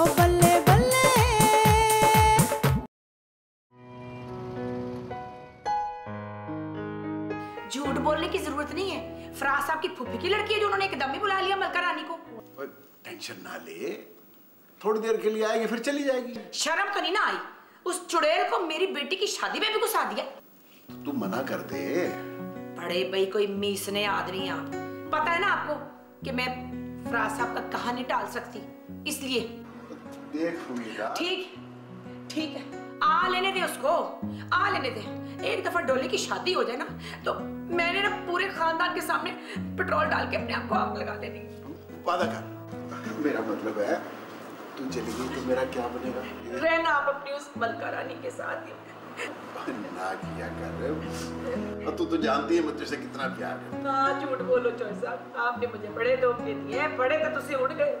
ओ बल्ले बल्ले। झूठ बोलने की जरूरत नहीं है। फराज साहब की फूफी की लड़की है जो उन्होंने एकदम ही बुला लिया मलका रानी को। टेंशन ना ले, थोड़ी देर के लिए आएगी फिर चली जाएगी। शर्म तो नहीं ना आई? उस चुड़ैल को मेरी बेटी की शादी में भी घुसा दिया। तू मना कर दे। बड़े भाई कोई मीसने आदमी आप, पता है ना आपको कि मैं फराज साहब का कहा नहीं टाल सकती, इसलिए देख ठीक है, आ लेने दे उसको, आ लेने दे। एक दफा डोली की शादी हो जाए ना तो मैंने ना पूरे खानदान के सामने पेट्रोल डाल के अपने आप को आग लगा देनी। वादा कर। मेरा मतलब है तू चली गई तो मेरा क्या बनेगा? रहना आप अपनी उस मलका रानी के साथ ही। ना किया कर। और तू तो जानती है मुझसे कितना प्यार है। ना झूठ बोलो चौधरी साहब, आपने मुझे बड़े धोखे दिए, बड़े तो तुझसे उड़ गए।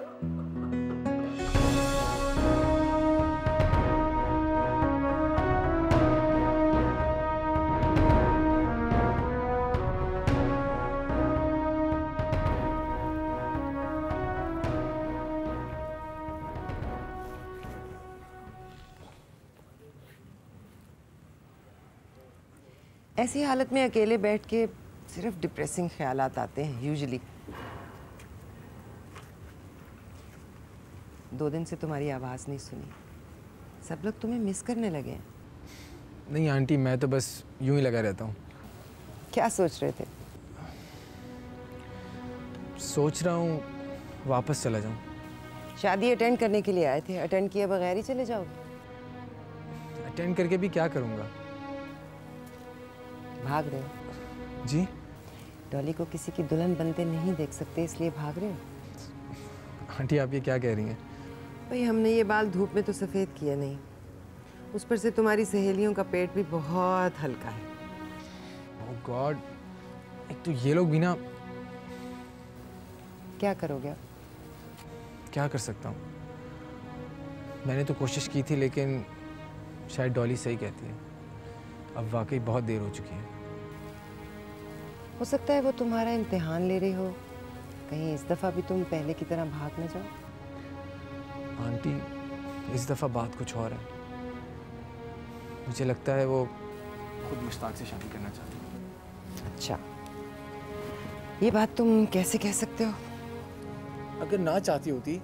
ऐसी हालत में अकेले बैठ के सिर्फ डिप्रेसिंग ख्यालात आते हैं यूजुअली। 2 दिन से तुम्हारी आवाज़ नहीं सुनी, सब लोग तुम्हें मिस करने लगे हैं। नहीं आंटी, मैं तो बस यूं ही लगा रहता हूँ। क्या सोच रहे थे? सोच रहा हूँ वापस चला जाऊँ। शादी अटेंड करने के लिए आए थे, अटेंड किए बगैर ही चले जाओगे? अटेंड करके भी क्या करूँगा? भाग रहे हो? जी? डॉली को किसी की दुल्हन बनते नहीं देख सकते इसलिए भाग रहे हो? आंटी आप ये क्या कह रही हैं? भाई हमने ये बाल धूप में तो सफ़ेद किए नहीं, उस पर से तुम्हारी सहेलियों का पेट भी बहुत हल्का है। ओह गॉड, एक तो ये लोग भी ना। क्या करोगे? क्या कर सकता हूँ? मैंने तो कोशिश की थी लेकिन शायद डॉली सही कहती है, अब वाकई बहुत देर हो चुकी है। हो सकता है वो तुम्हारा इम्तिहान ले रही हो, कहीं इस दफ़ा भी तुम पहले की तरह भाग न जाओ। आंटी इस दफ़ा बात कुछ और है। मुझे लगता है वो खुद मुश्ताक से शादी करना चाहती है। अच्छा, ये बात तुम कैसे कह सकते हो? अगर ना चाहती होती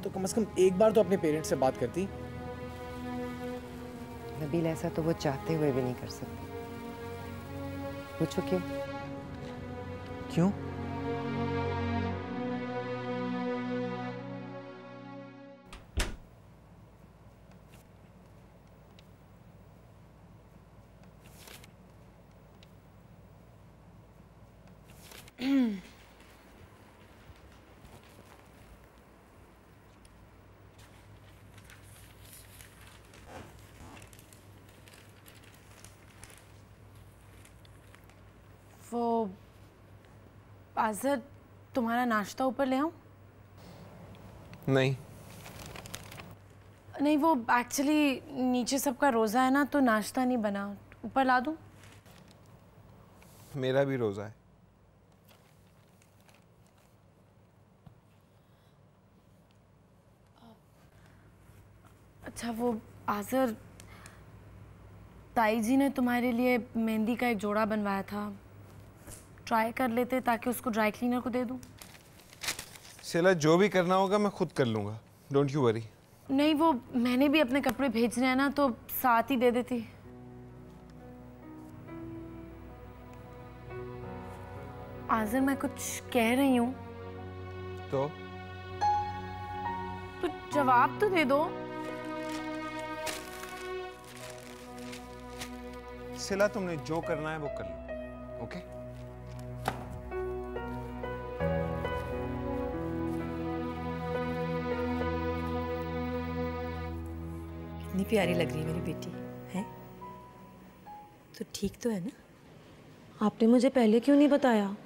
तो कम से कम एक बार तो अपने पेरेंट्स से बात करती। नबील, ऐसा तो वो चाहते हुए भी नहीं कर सकते। पूछो क्यों? क्यों? वो आज़र, तुम्हारा नाश्ता ऊपर ले आऊं? नहीं नहीं, वो एक्चुअली नीचे सबका रोज़ा है ना, तो नाश्ता नहीं बना, ऊपर ला दूं? मेरा भी रोज़ा है। अच्छा, वो आज़र, ताई जी ने तुम्हारे लिए मेहंदी का एक जोड़ा बनवाया था, ट्राई कर लेते ताकि उसको ड्राई क्लीनर को दे दूं। सिला, जो भी करना होगा मैं खुद कर लूँगा, डोंट यू वरी। नहीं, वो मैंने भी अपने कपड़े भेजने हैं ना, तो साथ ही दे देती। आज़र, मैं कुछ कह रही हूँ तो जवाब तो दे दो। सिला, तुमने जो करना है वो कर लो, ओके? कितनी प्यारी लग रही है मेरी बेटी, है? तो ठीक तो है ना? आपने मुझे पहले क्यों नहीं बताया?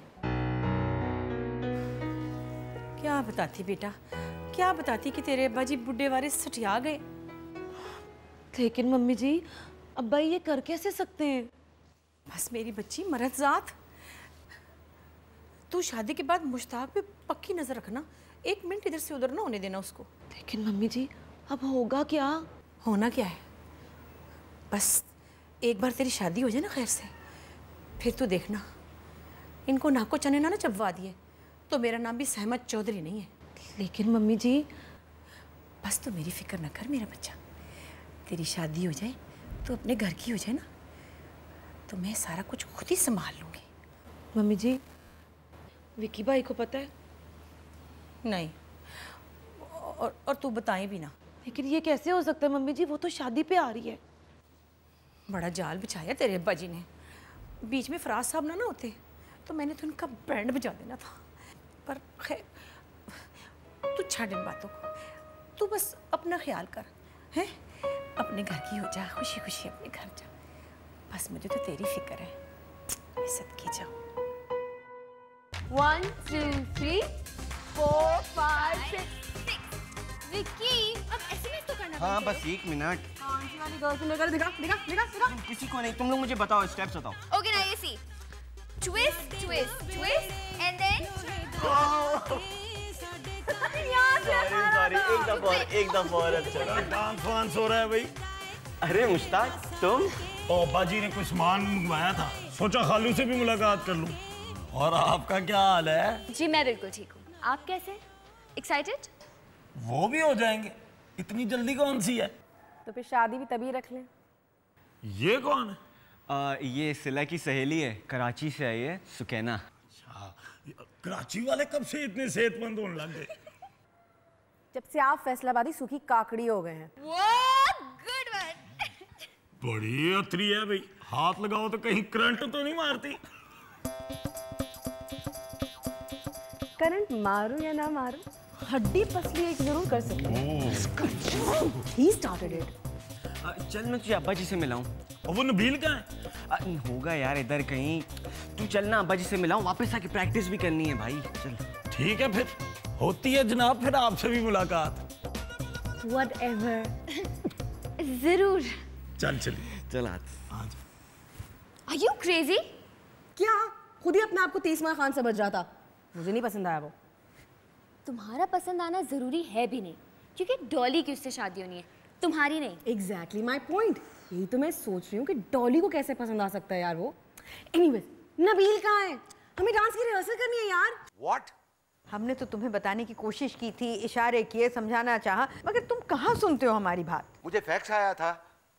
क्या बताती बेटा, क्या बताती कि तेरे अब्बा जी बुढ़े वारे सटिया गए। लेकिन मम्मी जी, अब्बा ये कर कैसे सकते हैं? बस मेरी बच्ची मरदजात, तू शादी के बाद मुश्ताक पे पक्की नजर रखना, 1 मिनट इधर से उधर ना होने देना उसको। लेकिन मम्मी जी, अब होगा क्या? होना क्या है, बस एक बार तेरी शादी हो जाए ना खैर से, फिर तू देखना, इनको नाको चने ना चबवा दिए तो मेरा नाम भी सहमत चौधरी नहीं है। लेकिन मम्मी जी, बस तू मेरी फिक्र ना कर मेरा बच्चा, तेरी शादी हो जाए तो अपने घर की हो जाए ना, तो मैं सारा कुछ खुद ही संभाल लूँगी। मम्मी जी, विकी भाई को पता है? नहीं, और तू बताएं भी ना। लेकिन ये कैसे हो सकता है मम्मी जी, वो तो शादी पे आ रही है। बड़ा जाल बिछाया तेरे अब्बा जी ने, बीच में फराज साहब ना होते तो मैंने तो उनका बैंड बजा देना था। पर खैर तू छोड़ इन बातों को, तू बस अपना ख्याल कर, हैं? अपने घर की हो जा, खुशी खुशी अपने घर जा, बस मुझे तो तेरी फिक्र है। मैं सदके जाऊँ। 1 2 3 4 5 6 विक्की, अब एसएमएस तो करना। हाँ बस 1 मिनट। कौन सी वाली गर्लफ्रेंड लेकर दिखा दिखा दिखा दिखा। किसी को नहीं, तुम लोग मुझे बताओ, स्टेप्स बताओ। ओके ना, ये C twist twist twist and then sorry, एक दफा और अच्छा। डांस वांस हो रहा है भाई। अरे मुश्ताक, तुम? ओ बाजी ने कुछ सामान मंगवाया था, सोचा खालू से भी मुलाकात कर लूं। और आपका क्या हाल है? जी मैं बिल्कुल ठीक हूँ, आप कैसे? एक्साइटेड? वो भी हो जाएंगे, इतनी जल्दी कौन सी है? तो फिर शादी भी तभी रख लें। ये कौन है? ये सिला की सहेली है, कराची से आई है, सुकैना। अच्छा, कराची वाले कब से इतने सेहतमंद होने लग गए? जब से आप फैसलाबादी सूखी काकड़ी हो गए हैं। Good one. बड़ी अतरी है भाई, हाथ लगाओ तो कहीं करंट तो नहीं मारती? करंट मारो या ना मारो, हड्डी पसली एक जरूर कर सकते हैं। He started it. चल मैं तुझे अब्बा जी से मिलाऊं। और वो नबील कहाँ है? होगा यार इधर कहीं, तू चलना, अब्बा जी से मिलाऊं, वापस आके प्रैक्टिस भी करनी है भाई। चल ठीक है, फिर होती है जनाब, फिर आपसे भी मुलाकात। Whatever. जरूर। चल चलिए, चल आज। Are you crazy? क्या? खुद ही अपने आप को 30वां खान समझ रहा था। मुझे नहीं पसंद आया वो। तुम्हारा पसंद आना जरूरी है भी नहीं, क्योंकि डॉली की उससे शादी होनी है, तुम्हारी नहीं। Exactly my point. यही तो मैं सोच रही हूँ कि डॉली को कैसे पसंद आ सकता है यार वो। Anyways, नबील कहाँ है? हमें डांस की रिहर्सल करनी है यार। What? हमने तो तुम्हें बताने की कोशिश की थी, इशारे किए, समझाना चाहा, मगर तुम कहाँ सुनते हो हमारी बात। मुझे फैक्स आया था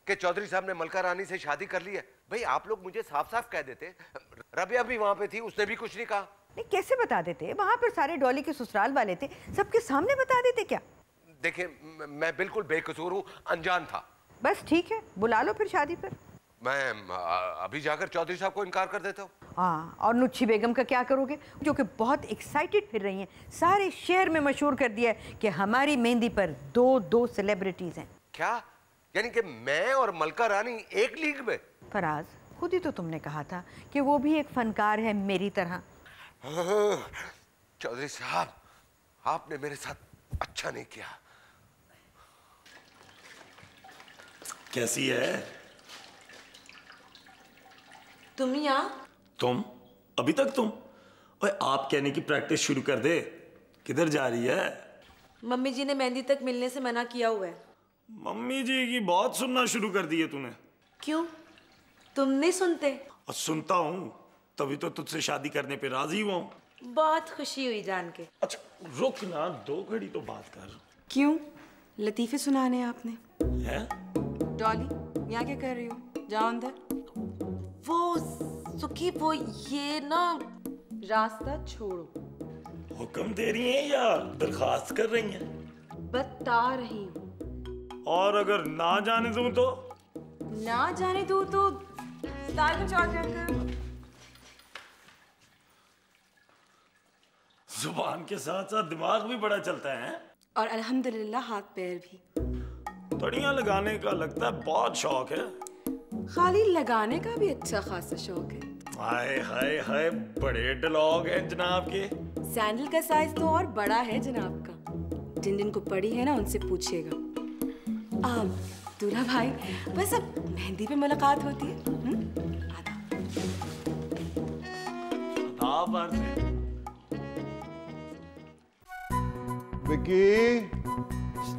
कि चौधरी साहब ने मलका रानी से शादी कर ली है। भाई आप लोग मुझे साफ साफ कह देते। रबिया भी वहाँ पे थी, उसने भी कुछ नहीं कहा। नहीं, कैसे बता देते? वहाँ पर सारे डॉली के ससुराल वाले थे, सबके सामने बता देते क्या? देखिए, मैं बिल्कुल बेकसूर हूँ, अनजान था। बस ठीक है, बुला लो फिर शादी पर। मैं अभी जाकर चौधरी साहब को इनकार कर देता हूँ। हाँ, और नुच्छी बेगम का क्या करोगे, जो कि बहुत एक्साइटेड फिर रही हैं, सारे शहर में मशहूर कर दिया है कि हमारी मेहंदी पर दो सेलिब्रिटीज हैं। क्या? यानी कि मैं और मलका रानी एक लीग में? फराज, खुद ही तो तुमने कहा था कि वो भी एक फनकार है मेरी तरह। चौधरी साहब, आपने मेरे साथ अच्छा नहीं किया। कैसी है? तुम यहाँ? तुम? अभी तक तुम? ओए, आप कहने की प्रैक्टिस शुरू कर दे। किधर जा रही है? मम्मी जी ने मेहंदी तक मिलने से मना किया हुआ है। मम्मी जी की बहुत सुनना शुरू कर दी है तूने। क्यों? तुम नहीं सुनते? और सुनता हूँ, तभी तो तुझसे शादी करने पे राजी हुआ हूँ। बहुत खुशी हुई जान के। अच्छा रुक ना, 2 घड़ी तो बात कर। क्यों? लतीफे सुनाने आपने? है? डॉली, यहाँ क्या कर रही हो? जाओ अंदर। वो सुखी, वो ये ना, रास्ता छोड़ो। हुक्म दे रही हैं या दरखास्त कर रही हैं? बता रही हूँ। और अगर ना जाने दूं तो? ना जाने दूं तो तार कुछ और जाकर। जुबान के साथ साथ दिमाग भी बड़ा चलता है। और अल्हम्दुलिल्लाह हाथ पैर भी। तड़ियां लगाने का लगता है बहुत शौक है। खाली लगाने का भी अच्छा खासा शौक है। हाय हाय हाय, बड़े डलॉग हैं जनाब के। सैंडल का साइज तो और बड़ा है जनाब का। जिन जिन को पड़ी है ना, उनसे पूछिएगा। दूल्हा भाई, बस अब मेहंदी पे मुलाकात होती है। आदा। विकी,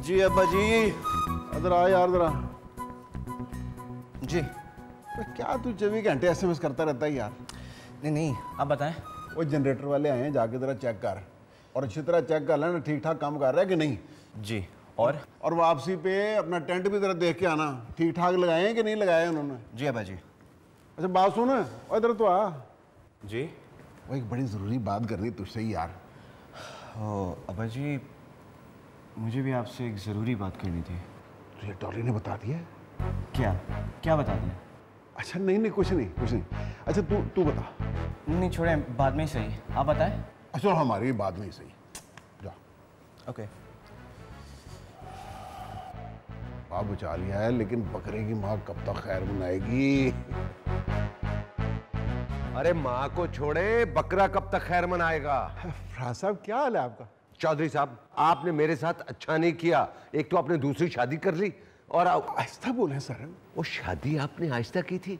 जी अब्बा जी। इधर आ यार जरा। जी। क्या तू 24 घंटे SMS करता रहता है यार? नहीं आप बताएं। वो जनरेटर वाले आए हैं, जाके जरा चेक कर और अच्छी तरह चेक कर लेना ठीक ठाक काम कर रहा है कि नहीं। जी। और वापसी पे अपना टेंट भी जरा देख के आना, ठीक ठाक लगाए हैं कि नहीं लगाए उन्होंने। जी अब्बा जी। अच्छा बात सुन, और इधर तो आ। जी। वो एक बड़ी ज़रूरी बात करनी तुझसे ही यार। अब्बा जी मुझे भी आपसे एक ज़रूरी बात करनी थी। तुझे डॉली ने बता दिया? क्या बता दिया? अच्छा नहीं कुछ नहीं। अच्छा तू बता। नहीं छोड़े, बाद में ही सही, आप बताएं। अच्छा हमारी बाद में ही सही, जा। ओके। बाप बचा लिया है, लेकिन बकरे की माँ कब तक खैर मनाएगी? अरे माँ को छोड़े, बकरा कब तक खैर मनाएगा? फराज साहब क्या हाल है आपका? चौधरी साहब आपने मेरे साथ अच्छा नहीं किया। एक तो आपने दूसरी शादी कर ली और आहिस्ता बोले सर। वो शादी आपने आहिस्ता की थी।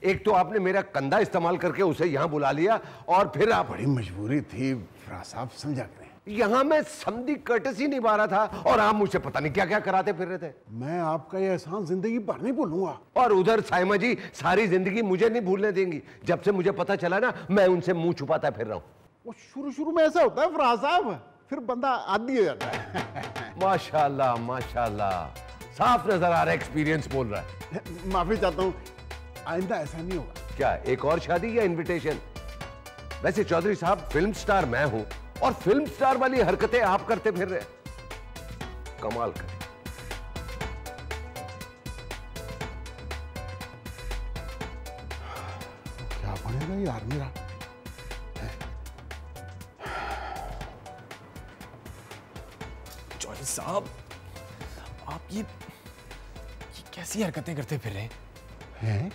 एक तो आपने मेरा कंधा इस्तेमाल करके उसे यहाँ बुला लिया और फिर आप। बड़ी मजबूरी थी फराज साहब, समझा करें। यहाँ मैं समझी कर्टसी निभा रहा था और आप मुझे पता नहीं क्या क्या कराते फिर रहे थे। मैं आपका ये एहसान जिंदगी भर नहीं भूलूंगा। और उधर साइमा जी सारी जिंदगी मुझे नहीं भूलने देंगी। जब से मुझे पता चला ना, मैं उनसे मुंह छुपाता फिर रहा हूँ। वो शुरू में ऐसा होता है फराज साहब, फिर बंदा आदी हो जाता है। माशाल्लाह माशाल्लाह, साफ नजर आ रहा है एक्सपीरियंस बोल रहा है। माफी चाहता हूँ, आइंदा ऐसा नहीं होगा। क्या एक और शादी या इनविटेशन? वैसे चौधरी साहब फिल्म स्टार मैं हूं और फिल्म स्टार वाली हरकतें आप करते फिर रहे। कमाल कर। क्या बनेगा यार मेरा? चौधरी साहब आप ये कैसी हरकतें करते फिर रहे हैं?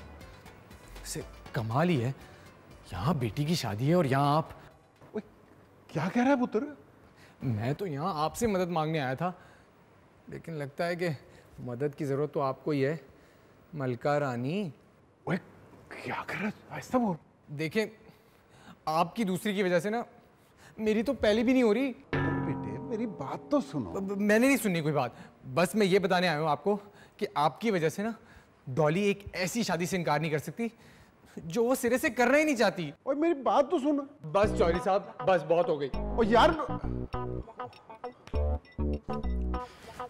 से कमाल ही है, यहाँ बेटी की शादी है और यहाँ आप। क्या कह रहा है पुत्र? मैं तो यहाँ आपसे मदद मांगने आया था, लेकिन लगता है कि मदद की जरूरत तो आपको ही है मलका रानी। ओए क्या कर रहा है? आहिस्ता बोल। देखें आपकी दूसरी की वजह से ना मेरी तो पहली भी नहीं हो रही। बेटे मेरी बात तो सुनो। मैंने नहीं सुनी कोई बात, बस मैं ये बताने आया हूँ आपको कि आपकी वजह से ना डॉली एक ऐसी शादी से इनकार नहीं कर सकती जो वो सिरे से करना ही नहीं चाहती। और मेरी बात तो सुन। बस चौधरी साहब बस बहुत हो गई। और यार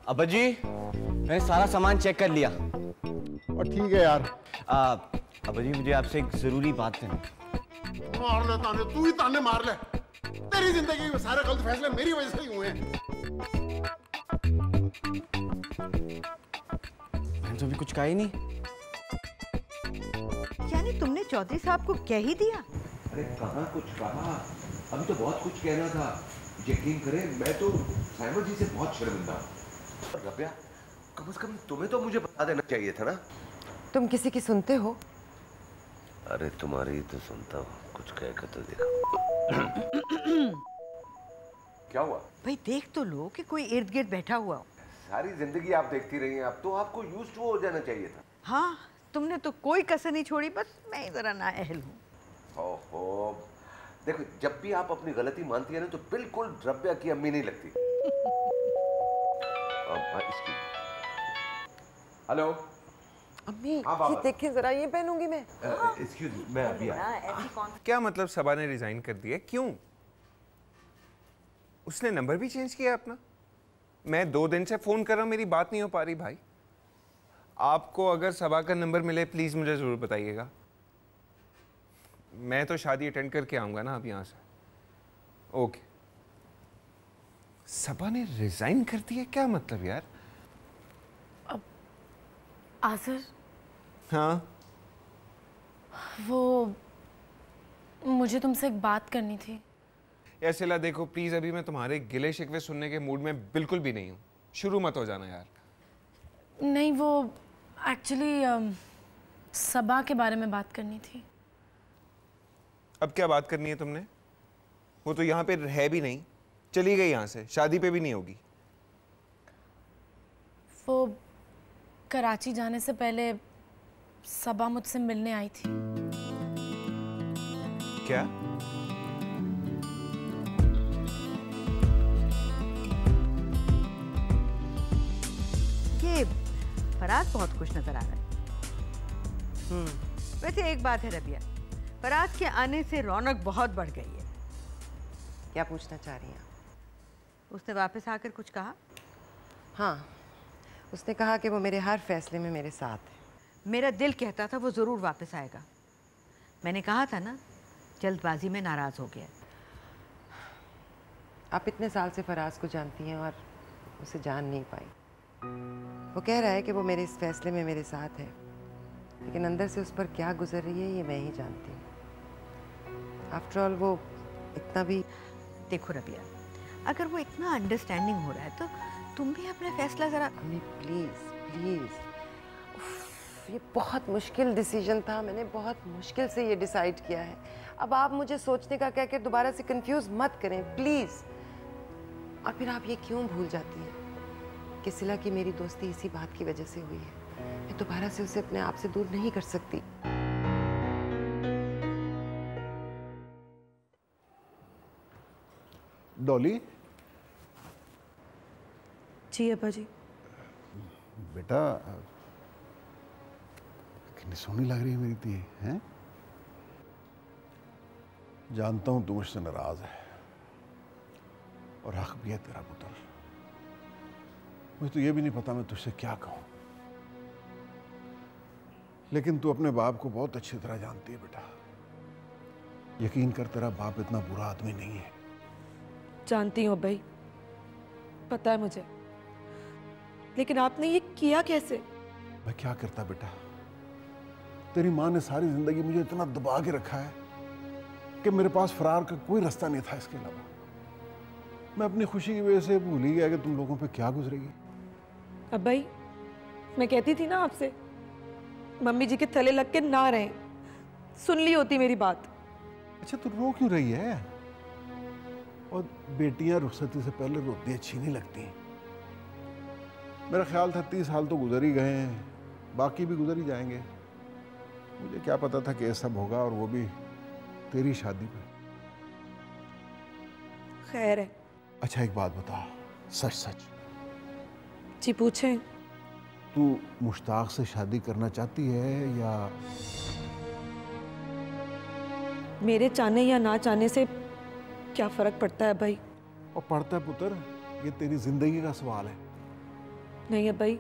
अब्बा जी मैंने सारा सामान चेक कर लिया। और ठीक है यार। अब्बा जी मुझे आपसे एक जरूरी बात करनी। मार ले ताने, तू ही ताने मार ले। तेरी जिंदगी में सारे गलत फैसले मेरी वजह से ही हुए हैं। मैंने तो अभी कुछ कहा ही नहीं। यानी तुमने चौधरी साहब को कह ही दिया? अरे कहाँ कुछ कहा, अभी तो बहुत कुछ कहना था। यकीन करें मैं तो साइमा जी से बहुत शर्मिंदा हूँ। रबिया कम से कम तुम्हें तो मुझे बता देना चाहिए था ना। तुम किसी की सुनते हो? अरे तुम्हारी तो सुनता हूँ, कुछ कह कर तो देखो। क्या हुआ? भाई देख तो लो कि कोई इर्द गिर्द बैठा हुआ हो। सारी जिंदगी आप देखती रही हैं, अब तो आपको यूज्ड टू हो जाना चाहिए था। हाँ तुमने तो कोई कसर नहीं छोड़ी, बस मैं ही जरा नाअहल हूँ। ओहो देखो, जब भी आप अपनी गलती मानती है ना तो बिल्कुल रबिया की अम्मी नहीं लगती। हेलो अम्मी ये देखें जरा, ये पहनूंगी मैं। एक्सक्यूज मी, मैं अभी आया। क्या मतलब सबा ने रिजाइन कर दिया? क्यों? उसने नंबर भी चेंज किया अपना? मैं 2 दिन से फोन कर रहा हूँ, मेरी बात नहीं हो पा रही भाई। आपको अगर सबा का नंबर मिले प्लीज मुझे जरूर बताइएगा। मैं तो शादी अटेंड करके आऊंगा ना अब यहाँ से। ओके। सबा ने रिजाइन कर दिया, क्या मतलब यार? अब आसर, हाँ वो मुझे तुमसे एक बात करनी थी। ऐसेला देखो प्लीज, अभी मैं तुम्हारे गिले शिकवे सुनने के मूड में बिल्कुल भी नहीं हूँ। शुरू मत हो जाना यार। नहीं वो एक्चुअली सबा के बारे में बात करनी थी। अब क्या बात करनी है तुमने? वो तो यहाँ पे है भी नहीं, चली गई यहाँ से, शादी पे भी नहीं होगी। वो कराची जाने से पहले सबा मुझसे मिलने आई थी। क्या? कि फराज बहुत खुश नजर आ रहा है। वैसे एक बात है रबिया, फराज के आने से रौनक बहुत बढ़ गई है। क्या पूछना चाह रही हैं? उसने वापस आकर कुछ कहा? हाँ, उसने कहा कि वो मेरे हर फैसले में मेरे साथ है। मेरा दिल कहता था वो ज़रूर वापस आएगा। मैंने कहा था ना, जल्दबाजी में नाराज़ हो गया। आप इतने साल से फराज को जानती हैं और उसे जान नहीं पाई। वो कह रहा है कि वो मेरे इस फैसले में मेरे साथ है, लेकिन अंदर से उस पर क्या गुजर रही है ये मैं ही जानती हूँ। आफ्टर ऑल वो इतना भी... देखो रबिया, अगर वो इतना अंडरस्टैंडिंग हो रहा है तो तुम भी अपना फैसला ज़रा... अम्मी प्लीज़ प्लीज़, ये बहुत मुश्किल डिसीजन था। मैंने बहुत मुश्किल से ये डिसाइड किया है। अब आप मुझे सोचने का कहकर दोबारा से कंफ्यूज मत करें प्लीज़। और फिर आप ये क्यों भूल जाती हैं कि सिला की मेरी दोस्ती इसी बात की वजह से हुई है। मैं दोबारा से उसे अपने आप से दूर नहीं कर सकती। डॉली। जी अब्बा जी। बेटा कितनी सोहनी लग रही है मेरी धी, हैं? जानता हूं तू मुझसे नाराज है और हक भी है तेरा पुत्र। मुझे तो ये भी नहीं पता मैं तुझसे क्या कहूं, लेकिन तू अपने बाप को बहुत अच्छी तरह जानती है बेटा। यकीन कर, तेरा बाप इतना बुरा आदमी नहीं है। जानती हूँ भाई, पता है मुझे, लेकिन आपने ये किया कैसे? मैं क्या करता बेटा, तेरी माँ ने सारी जिंदगी मुझे इतना दबा के रखा है कि मेरे पास फरार का कोई रास्ता नहीं था इसके अलावा। मैं अपनी खुशी की वजह से भूल ही गया कि तुम लोगों पे क्या गुजरेगी। अब भाई, मैं कहती थी ना आपसे, मम्मी जी के थले लग के ना रहें, सुन ली होती मेरी बात। अच्छा तू रो क्यों रही है? और बेटियां रुखसती से पहले रोती अच्छी नहीं लगती। मेरा ख्याल था 30 साल तो गुजर ही गए हैं, बाकी भी गुजर ही जाएंगे। मुझे क्या पता था कि ये सब होगा, और वो भी तेरी शादी पे। खैर है। अच्छा एक बात बता, सच सच। जी पूछें। तू मुश्ताक से शादी करना चाहती है या? मेरे चाहने या ना चाहने से क्या फर्क पड़ता है भाई? और पड़ता है पुत्र, ये तेरी जिंदगी का सवाल है। नहीं है भाई,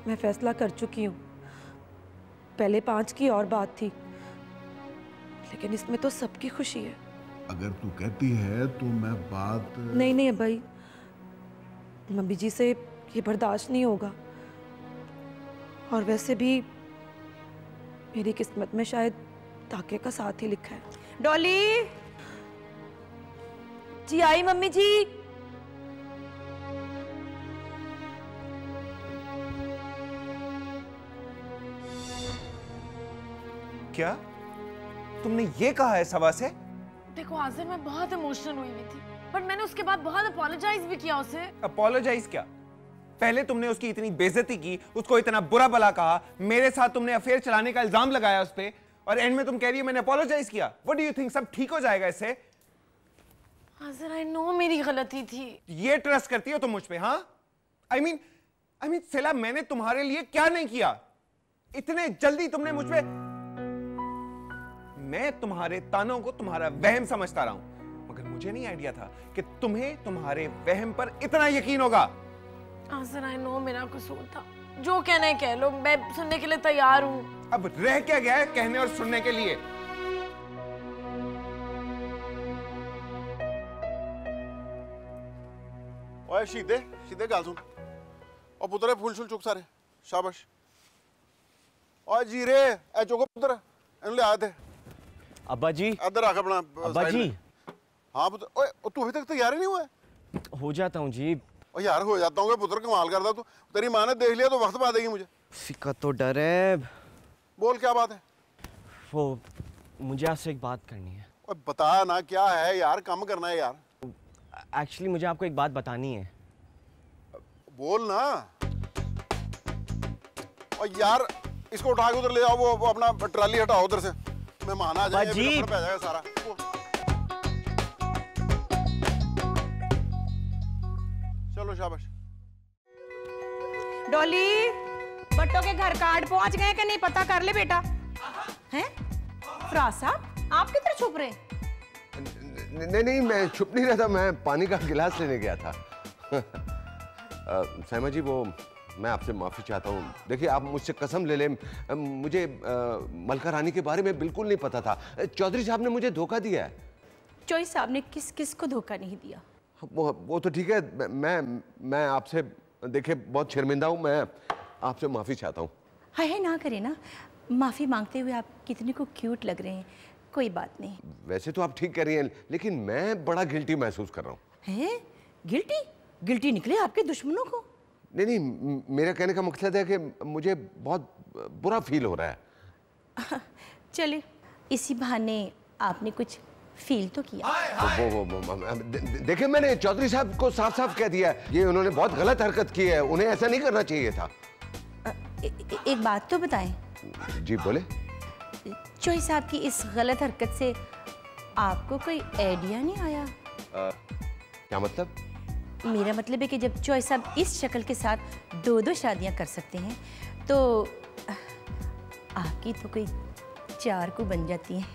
मैं फैसला कर चुकी हूँ। पहले 5 की और बात थी, लेकिन इसमें तो सबकी खुशी है। अगर तू कहती है तो मैं बात... नहीं नहीं भाई, मम्मी जी से ये बर्दाश्त नहीं होगा। और वैसे भी मेरी किस्मत में शायद ताके का साथ ही लिखा है। डॉली जी आई मम्मी जी। क्या तुमने ये कहा है सवा से? देखो आज़िर, मैं बहुत इमोशनल हुई थी, बट मैंने उसके बाद बहुत अपोलोजाइज भी किया उसे। अपोलोजाइज क्या? पहले तुमने उसकी इतनी बेइज्जती की, उसको इतना बुरा भला कहा, मेरे साथ तुमने अफेयर चलाने का इल्जाम लगाया उस पे, और एंड में तुम कह रही हो मैंने अपोलोजाइज किया। व्हाट डू यू थिंक सब ठीक हो जाएगा इससे? आज़िर आई नो मेरी गलती थी। ये ट्रस्ट करती हो तुम मुझ पे? हाँ, आई मीन सिला, मैंने तुम्हारे लिए क्या नहीं किया? इतने जल्दी तुमने मुझ पे... मैं तुम्हारे तानों को तुम्हारा वहम समझता रहा हूं, मगर मुझे नहीं आइडिया था कि तुम्हें तुम्हारे वहम पर इतना यकीन होगा। आज़िर आई नो मेरा कसूर था, जो कहना है कह लो, मैं सुनने के लिए तैयार हूं। अब रह क्या गया है कहने और सुनने के लिए? ओए शीदे शीदे गल सुन, और पुत्र फूल शूल चुक सारे, शाबाश। ओए जीरे ए चुको पुत्र, इन ले आए थे। अब्बा जी इधर रख अपना। अब्बा जी। हाँ पुत्र। ओए तू अभी तक तैयार ही नहीं हुआ? हो जाता हूँ जी। ओ यार हो जाता हूँ पुत्र, कमाल करता तू। तेरी माँ ने देख लिया तो वक्त पा देगी मुझे। फिका तो डर है। बोल क्या बात है? वो मुझे आपसे एक बात करनी है। ओए बता ना क्या है यार, काम करना है यार। एक्चुअली मुझे आपको एक बात बतानी है। बोल ना। और यार इसको उठा के उधर ले जाओ, वो अपना ट्राली हटाओ उधर से, मेहमान आ जाएंगे, फिर पे आ जाएगा सारा। चलो शाबाश। डॉली, बट्टों के घर कार्ड पहुंच गए कि नहीं, पता कर ले बेटा। हैं? फराज साहब, आप किधर छुप रहे? नहीं, मैं छुप नहीं रहा था, मैं पानी का गिलास लेने गया था। साइमा जी, वो मैं आपसे माफ़ी चाहता हूँ। देखिए, आप मुझसे कसम ले लें, मुझे मलका रानी के बारे में बिल्कुल नहीं पता था। चौधरी साहब ने मुझे धोखा दिया है। चौधरी साहब ने किस को धोखा नहीं दिया? वो तो ठीक है, मैं आपसे देखिए बहुत शर्मिंदा हूँ, मैं आपसे माफ़ी चाहता हूँ। हाय ना करे ना, माफ़ी मांगते हुए आप कितने को क्यूट लग रहे हैं। कोई बात नहीं। वैसे तो आप ठीक कर रही हैं, लेकिन मैं बड़ा गिल्टी महसूस कर रहा हूँ। हैं? गिल्टी निकले आपके दुश्मनों को? नहीं, मेरा कहने का मकसद है कि मुझे बहुत बुरा फील हो रहा है। चलिए, इसी बहाने आपने कुछ फील तो किया। देखिए, मैंने चौधरी साहब को साफ साफ कह दिया है, ये उन्होंने बहुत गलत हरकत की है, उन्हें ऐसा नहीं करना चाहिए था। एक बात तो बताएं। जी बोले। चौधरी साहब की इस गलत हरकत से आपको कोई आइडिया नहीं आया? क्या मतलब? मेरा मतलब है कि जब चौधरी साहब इस शक्ल के साथ 2 शादियां कर सकते हैं, तो आपकी तो कोई 4 को बन जाती हैं।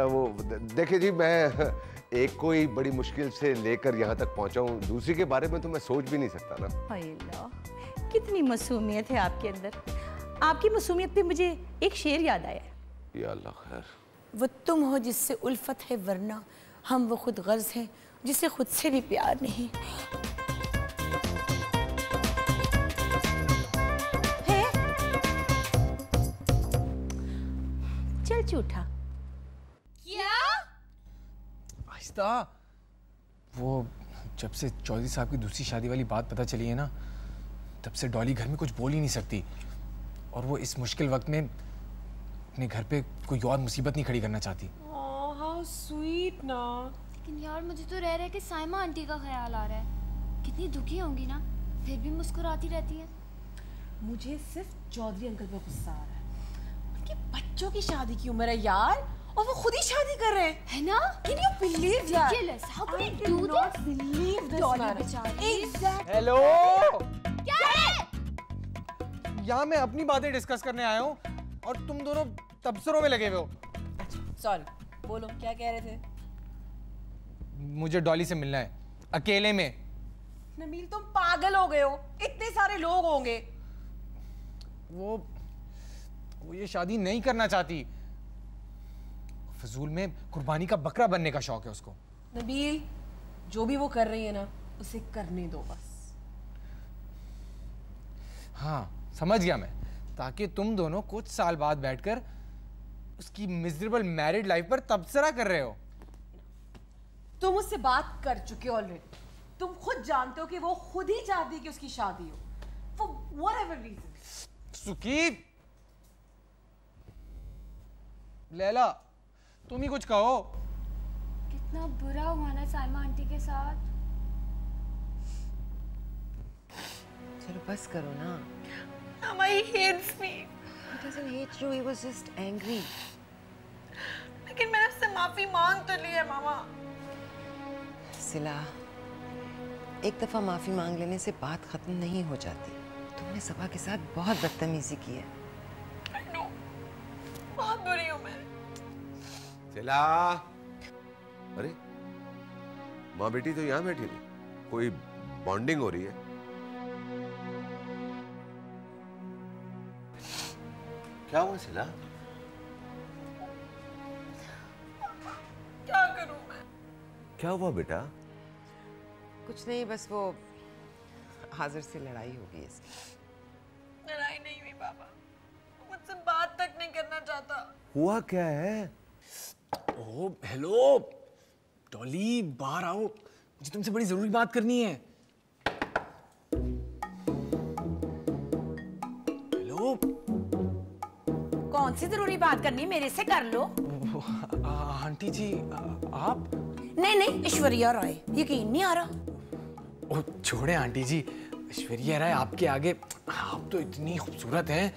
वो देखिए जी, मैं एक को ही बड़ी मुश्किल से लेकर यहाँ तक पहुँचा हूँ, दूसरी के बारे में तो मैं सोच भी नहीं सकता ना। हाय अल्लाह, कितनी मासूमियत है आपके अंदर। आपकी मासूमियत पे मुझे एक शेर याद आया। या अल्लाह खैर। वो तुम हो जिससे उल्फत है, वरना हम वो खुद गर्ज हैं जिसे खुद से भी प्यार नहीं। है? चल झूठा। क्या? आहिस्ता। वो जब से चौधरी साहब की दूसरी शादी वाली बात पता चली है ना, तब से डॉली घर में कुछ बोल ही नहीं सकती, और वो इस मुश्किल वक्त में अपने घर पे कोई और मुसीबत नहीं खड़ी करना चाहती। हाउ स्वीट ना। लेकिन यार, मुझे तो रह के साइमा आंटी का ख्याल आ रहा है। कितनी दुखी होंगी ना, फिर भी मुस्कुराती रहती है। मुझे सिर्फ चौधरी अंकल पर गुस्सा आ रहा है। उनके बच्चों की शादी की उम्र है यार, और वो खुद ही शादी कर रहे हैं, है ना? Can you believe that? Ridiculous. How could he do not this? believe this Dolly man. बेचारी। Exactly. हेलो। क्या है? यहाँ मैं अपनी बातें डिस्कस करने आया हूँ और तुम दोनों तबसरों में लगे हुए हो। सॉरी, बोलो क्या कह रहे थे? मुझे डॉली से मिलना है, अकेले में। नबील, तुम पागल हो गए हो, इतने सारे लोग होंगे। वो ये शादी नहीं करना चाहती, फजूल में कुर्बानी का बकरा बनने का शौक है उसको। नबील, जो भी वो कर रही है ना, उसे करने दो बस। हाँ, समझ गया मैं, ताकि तुम दोनों कुछ साल बाद बैठकर उसकी मिजरेबल मैरिड लाइफ पर तबसरा कर रहे हो। तुम उससे बात कर चुके हो ऑलरेडी। तुम खुद जानते हो कि वो खुद ही चाहती है कि उसकी शादी हो, for whatever reason। सुकी, लैला, तुम ही कुछ कहो। कितना बुरा हुआ ना साइमा आंटी के साथ। चलो बस करो ना। Mama, he hates me. He doesn't hate you, he was just angry. लेकिन मैंने उससे माफी मांग तो ली है मामा। सिला, एक दफा माफी मांग लेने से बात खत्म नहीं हो जाती। तुमने सबा के साथ बहुत बदतमीजी की है। I know. बहुत बुरी हूँ मैं। सिला, अरे माँ बेटी तो यहाँ बैठी थी, कोई बॉन्डिंग हो रही है। क्या हुआ सिला? क्या करूं मैं? क्या हुआ बेटा? कुछ नहीं, बस वो हाजिर से लड़ाई हो गई इसकी। लड़ाई नहीं हुई पापा, मुझसे बात तक नहीं करना चाहता। हुआ क्या है? ओह हेलो डॉली, बाहर आओ, मुझे तुमसे बड़ी जरूरी बात करनी है। हेलो। कौन सी जरूरी बात करनी, मेरे से कर लो। आंटी जी, आप? नहीं, ऐश्वर्या राय। यकीन नहीं आ रहा। ओह छोड़े आंटी जी, ऐश्वर्या राय आपके आगे, आप तो इतनी खूबसूरत हैं।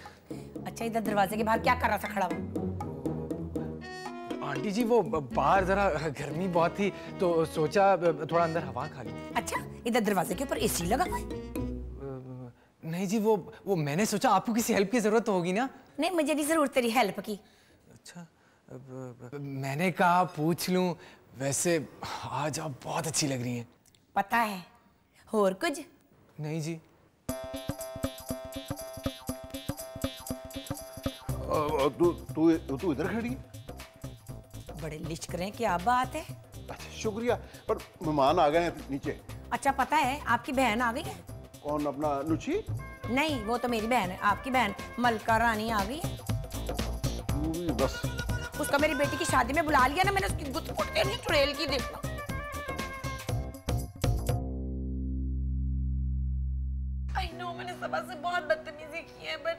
अच्छा, इधर दरवाजे के बाहर क्या कर रहा था खड़ा हुआ? आंटी जी वो बाहर जरा गर्मी बहुत थी तो सोचा थोड़ा अंदर हवा खा लूं। अच्छा, इधर दरवाजे के ऊपर एसी लगा हुआ है? नहीं जी, वो मैंने सोचा आपको किसी हेल्प की जरूरत होगी ना। नहीं, मुझे नहीं जरूरत तेरी हेल्प की। अच्छा, मैंने कहा पूछ लूं। वैसे आज आप बहुत अच्छी लग रही हैं। पता है, और कुछ नहीं जी। तू इधर खड़ी है? बड़े लिस्ट करें, क्या बात है? अच्छा शुक्रिया, पर मेहमान आ गए हैं नीचे। अच्छा, पता है आपकी बहन आ गई है? कौन, अपना नुची? नहीं, वो तो मेरी बहन है। आपकी बहन मलका रानी आ गई है। बस उसका मेरी बेटी की शादी में बुला लिया ना, मैंने उसकी गुत्त-गुत्त नहीं चुड़ैल की देखना। I know मैंने सबा से बहुत बदतमीजी की है, but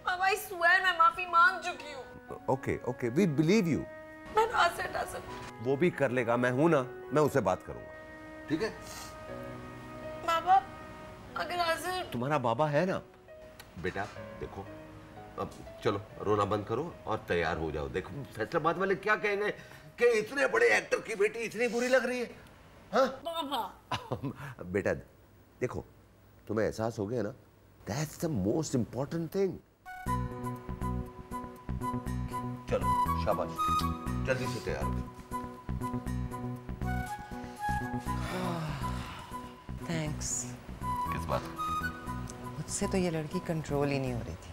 मामा I swear मैं माफी मांग चुकी हूँ। Okay okay, we believe you. मैं ना वो भी कर लेगा, मैं हूं ना, मैं उससे बात करूंगा, ठीक है? बाबा, अगर आसिर तुम्हारा बाबा है ना बेटा, देखो अब चलो रोना बंद करो और तैयार हो जाओ। देखो फैसलाबाद वाले क्या कहेंगे कि इतने बड़े एक्टर की बेटी इतनी बुरी लग रही है। हाँ बाबा बेटा देखो, तुम्हें एहसास हो गया ना, that's the most important thing. चलो शाबाश, जल्दी से तैयार हो। थैंक्स। किस बात? मुझसे तो ये लड़की कंट्रोल ही नहीं हो रही थी।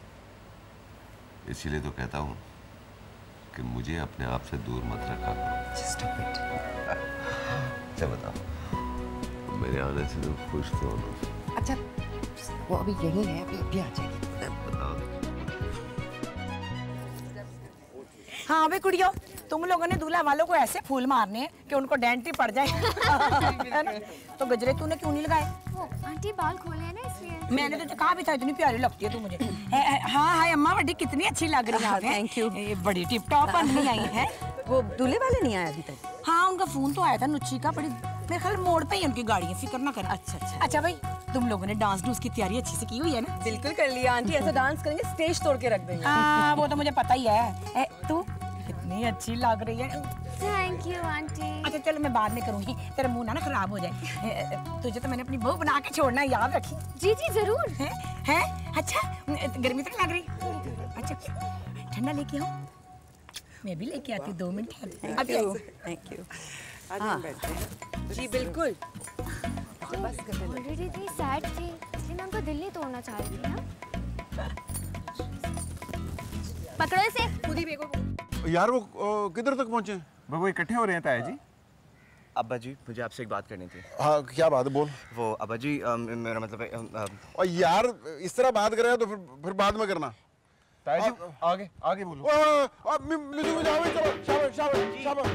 इसीलिए तो कहता हूँ कि मुझे अपने आप से दूर मत रखा करो। Stop it। अच्छा बताओ, मेरे आने से तुम खुश तो हो ना? अच्छा, वो अभी यही है, अभी आ जाएगी। बताओ। हाँ बे कुड़ियों, तुम लोगों ने दूल्हा वालों को ऐसे फूल मारने हैं कि उनको डेंटी पड़ जाए। है ना? तो गजरे तूने क्यों नहीं लगाए? आंटी बाल खोले हैं ना इसलिए। मैंने तो कहा भी था, इतनी प्यारी लगती है तू मुझे। हाँ हाय अम्मा, बड़ी कितनी अच्छी लग रही है। Thank you. ये बड़ी टिप टॉप बननी आई है। वो दूल्हे वाले नहीं आए अभी तक? हाँ, उनका फोन तो आया था नुच्ची का, बड़ी मेरे ख्याल मोड़ पे ही उनकी गाड़ी है, फिक्र ना कर। अच्छा अच्छा। अच्छा भाई, तुम लोगों ने डांस डूस की तैयारी अच्छी से की हुई है ना? बिल्कुल कर लिया आंटी, ऐसा डांस करेंगे स्टेज तोड़ के रख देंगे। हाँ वो तो मुझे पता ही है। तू कितनी अच्छी लग रही है। Thank you aunty. अच्छा चलो, मैं बाद में करूंगी, तेरा मुंह ना खराब हो जाए। तुझे तो मैंने अपनी बहू बना के छोड़ना, याद रखी। जी जी जरूर। है? अच्छा, गर्मी तो नहीं लग रही? अच्छा ठंडा लेके आओ, मैं भी लेके आती। 2 मिनट थैंक यू। जी बिल्कुल। ऑलरेडी इतनी सैड थी, इसलिए मैं उनको दिल नहीं तोड़ना चाह रही थी ना। पकड़ो इसे। खुद ही बेगो। यार वो किधर तक पहुंचे? वो इकट्ठे हो रहे हैं ताया जी। अब्बा जी, मुझे आपसे एक बात करनी थी। हाँ क्या बात है, बोल। वो अब्बा जी, मेरा मतलब है और यार इस तरह बात करें तो फिर बाद में करना। ताया जी आगे आगे बोलो। मिजू में जाओ, शाबाश शाबाश शाबाश।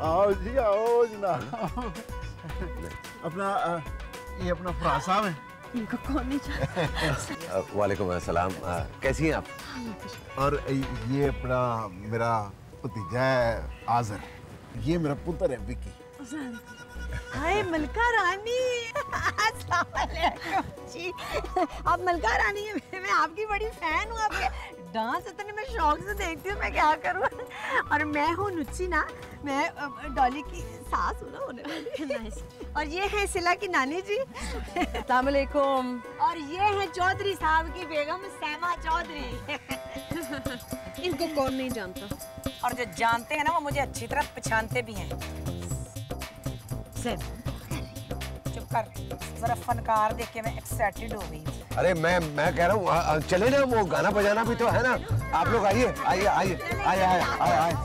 आओ जी आओ जनाब। अपना ये अपना फराज साहब है। इनको कौन नहीं जानता। वालेकुम अस्सलाम। कैसी हैं आप? और ये अपना मेरा भतीजा है आजर, ये मेरा पुत्र है विकी। हाय मलका रानी। अस्सलाम वालेकुम जी। आप मलका रानी है, मैं आपकी बड़ी फैन हूँ। आपके डांस इतने मैं शौक से देखती हूँ, मैं क्या करूँ। और मैं हूँ नुच्ची ना, मैं डॉली की सास हूँ ना होने वाली। और ये है सिला की नानी जी। अस्सलाम वालेकुम। और ये है चौधरी साहब की बेगम सैमा चौधरी। इनको कौन नहीं जानता, और जो जानते हैं ना वो मुझे अच्छी तरह पहचानते भी हैं। चुप कर, जरा फनकार देख के मैं एक्साइटेड हो गई। अरे मैं कह रहा हूँ चले ना, वो गाना बजाना भी तो है ना। आप लोग आइए आइए आइए आइए आइए आइए।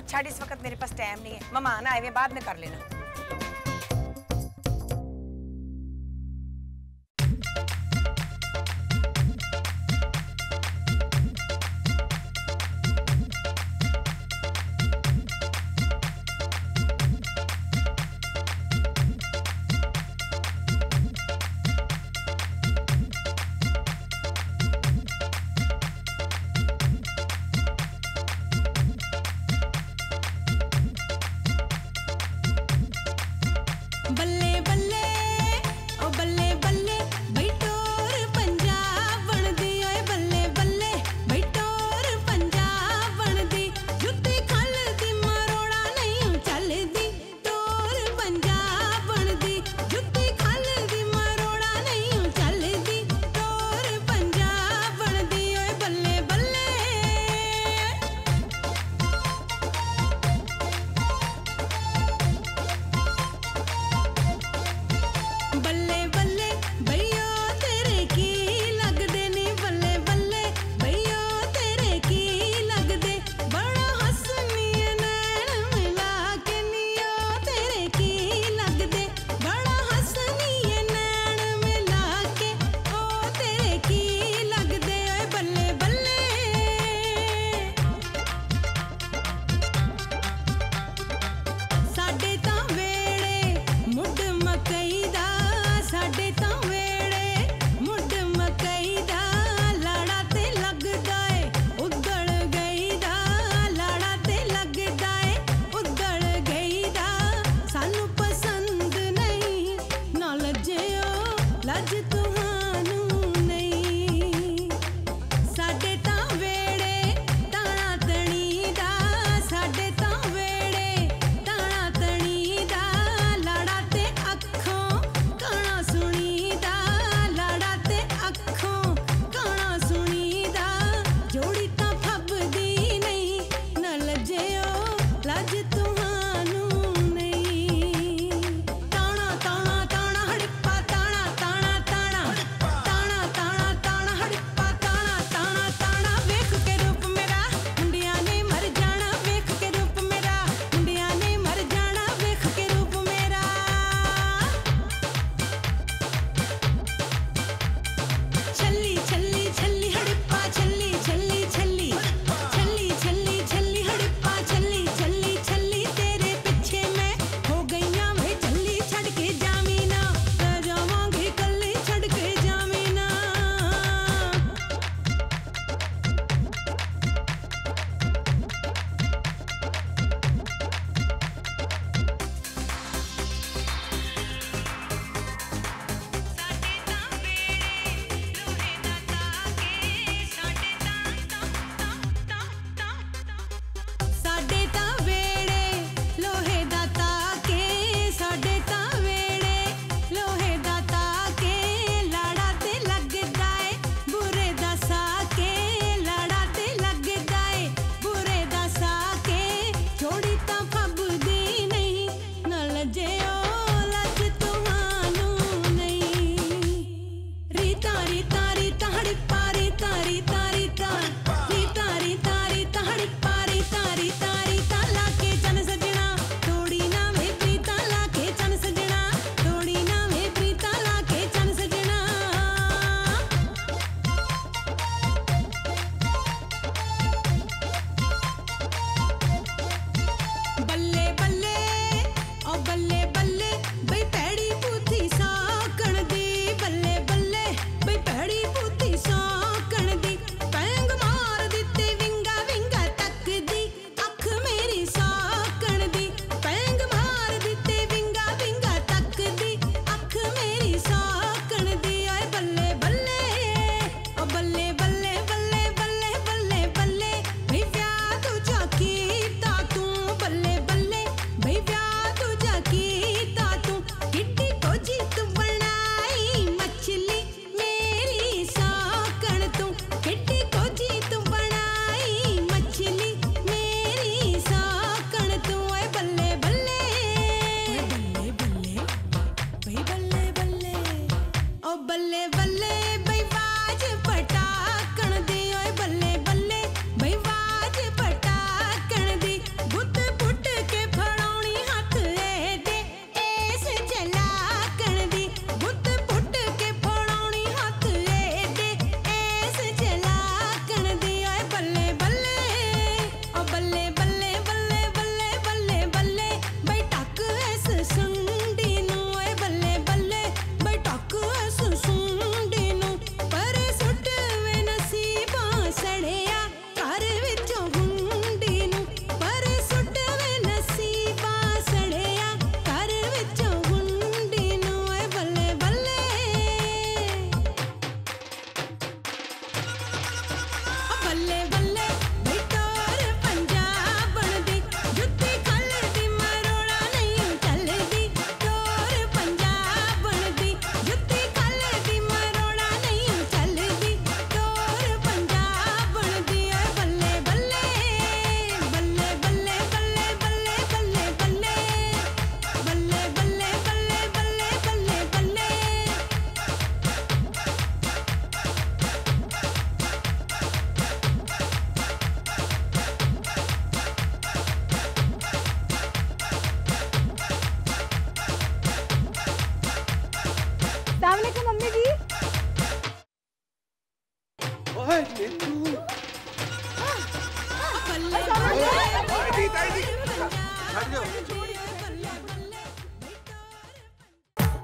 छाड़, इस वक्त मेरे पास टाइम नहीं है। मेहमान आए हुए, बाद में कर लेना।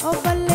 ओ बल्ले